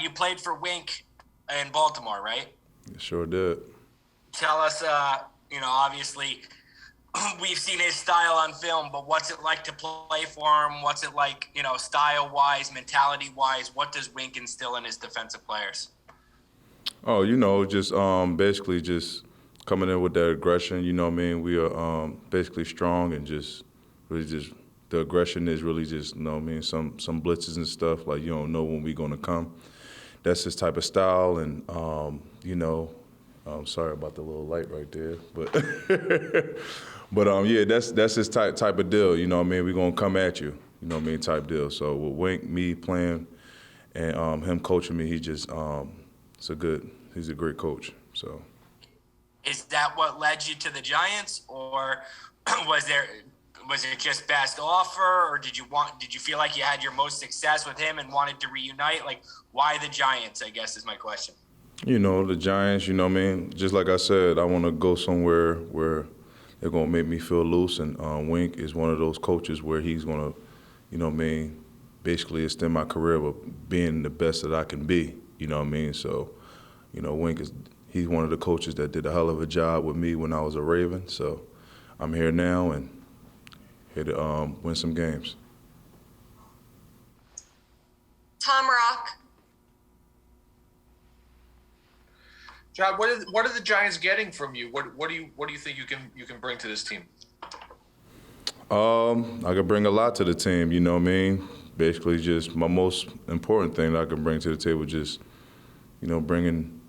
You played for Wink in Baltimore, right? Sure did. Tell us, obviously we've seen his style on film, but what's it like to play for him? What's it like, style-wise, mentality-wise? What does Wink instill in his defensive players? Oh, just basically just coming in with that aggression. You know what I mean? We are basically strong and just really just the aggression is really just, some blitzes and stuff, like you don't know when we're going to come. That's his type of style, and, I'm sorry about the little light right there, but yeah, that's his type of deal, you know what I mean? We're going to come at you, you know what I mean, type deal. So with Wink, me playing, and him coaching me, he's a great coach, so. Is that what led you to the Giants, or was it just best offer, or did you feel like you had your most success with him and wanted to reunite? Like, why the Giants, I guess, is my question. The Giants, you know what I mean? Just like I said, I want to go somewhere where they're going to make me feel loose, and Wink is one of those coaches where he's going to, you know what I mean, basically extend my career with being the best that I can be, you know what I mean? So, Wink he's one of the coaches that did a hell of a job with me when I was a Raven, so I'm here now and here to win some games. Tom Rock. John, what are the Giants getting from you? What do you think you can bring to this team? I could bring a lot to the team, you know what I mean? Basically just my most important thing that I can bring to the table, just, bringing,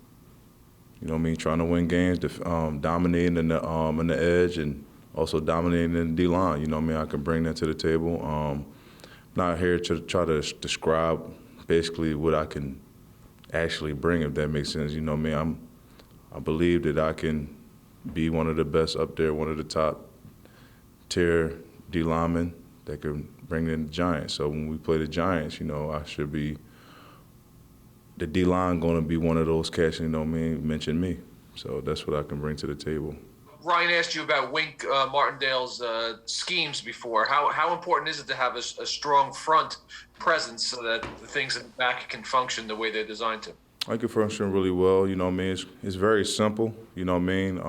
trying to win games, dominating in the edge, and also dominating in the D-line, you know what I mean? I can bring that to the table. Not here to try to describe basically what I can actually bring, if that makes sense, you know what I mean? I believe that I can be one of the best up there, one of the top tier D linemen that can bring in the Giants. So when we play the Giants, I should be the D line going to be one of those cats, you know what I mean, mention me. So that's what I can bring to the table. Ryan asked you about Wink Martindale's schemes before. How important is it to have a strong front presence so that the things in the back can function the way they're designed to? I can function really well, you know what I mean? It's very simple, you know what I mean?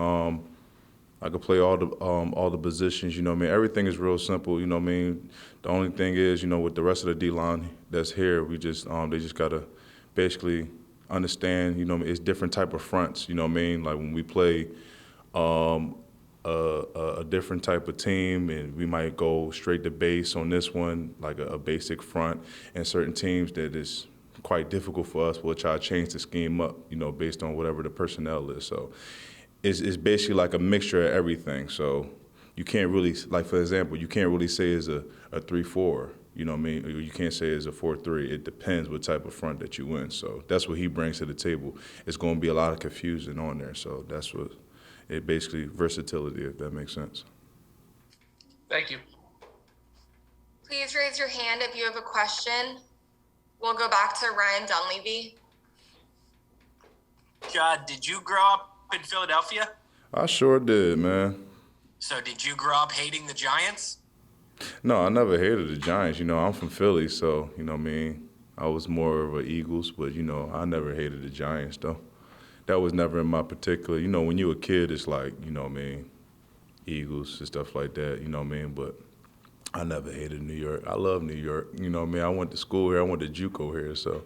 I could play all the positions, you know what I mean? Everything is real simple, you know what I mean? The only thing is, with the rest of the D-line that's here, we just they just got to basically understand, you know what I mean? It's different type of fronts, you know what I mean? Like when we play a different type of team, and we might go straight to base on this one, like a basic front, and certain teams that is quite difficult for us, we'll try to change the scheme up, based on whatever the personnel is. So it's basically like a mixture of everything. So you can't really, like for example, you can't really say it's a 3-4, you know what I mean? Or you can't say it's a 4-3. It depends what type of front that you win. So that's what he brings to the table. It's going to be a lot of confusion on there. So that's what it basically, versatility, if that makes sense. Thank you. Please raise your hand if you have a question. We'll go back to Ryan Dunleavy. Jihad, did you grow up in Philadelphia? I sure did, man. So did you grow up hating the Giants? No, I never hated the Giants. I'm from Philly, so, you know what I mean? I was more of an Eagles, but, I never hated the Giants, though. That was never in my particular, when you're a kid, it's like, you know what I mean, Eagles and stuff like that, you know what I mean? But I never hated New York. I love New York, you know what I mean? I went to school here. I went to JUCO here, so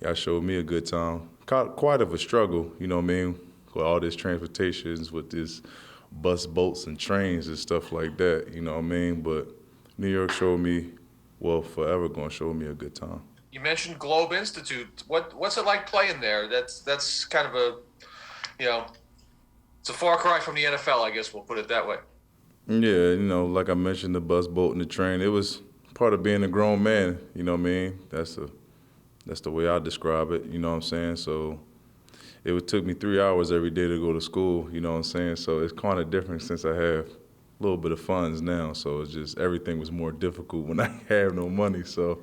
y'all showed me a good time. Quite of a struggle, you know what I mean, with all this transportations, with this bus, boats, and trains and stuff like that, you know what I mean? But New York showed me, forever going to show me a good time. You mentioned Globe Institute. What's it like playing there? That's kind of a, it's a far cry from the NFL, I guess we'll put it that way. Yeah, like I mentioned, the bus, boat, and the train, it was part of being a grown man, you know what I mean? That's the way I describe it, you know what I'm saying? So it took me 3 hours every day to go to school, you know what I'm saying? So it's kind of different since I have a little bit of funds now. So it's just everything was more difficult when I have no money. So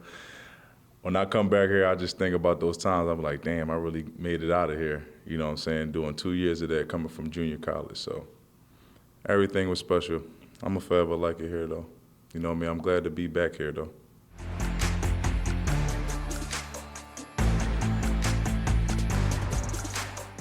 when I come back here, I just think about those times. I'm like, damn, I really made it out of here, you know what I'm saying? Doing 2 years of that coming from junior college. So everything was special. I'm going to forever like it here, though. You know what I mean? I'm glad to be back here, though.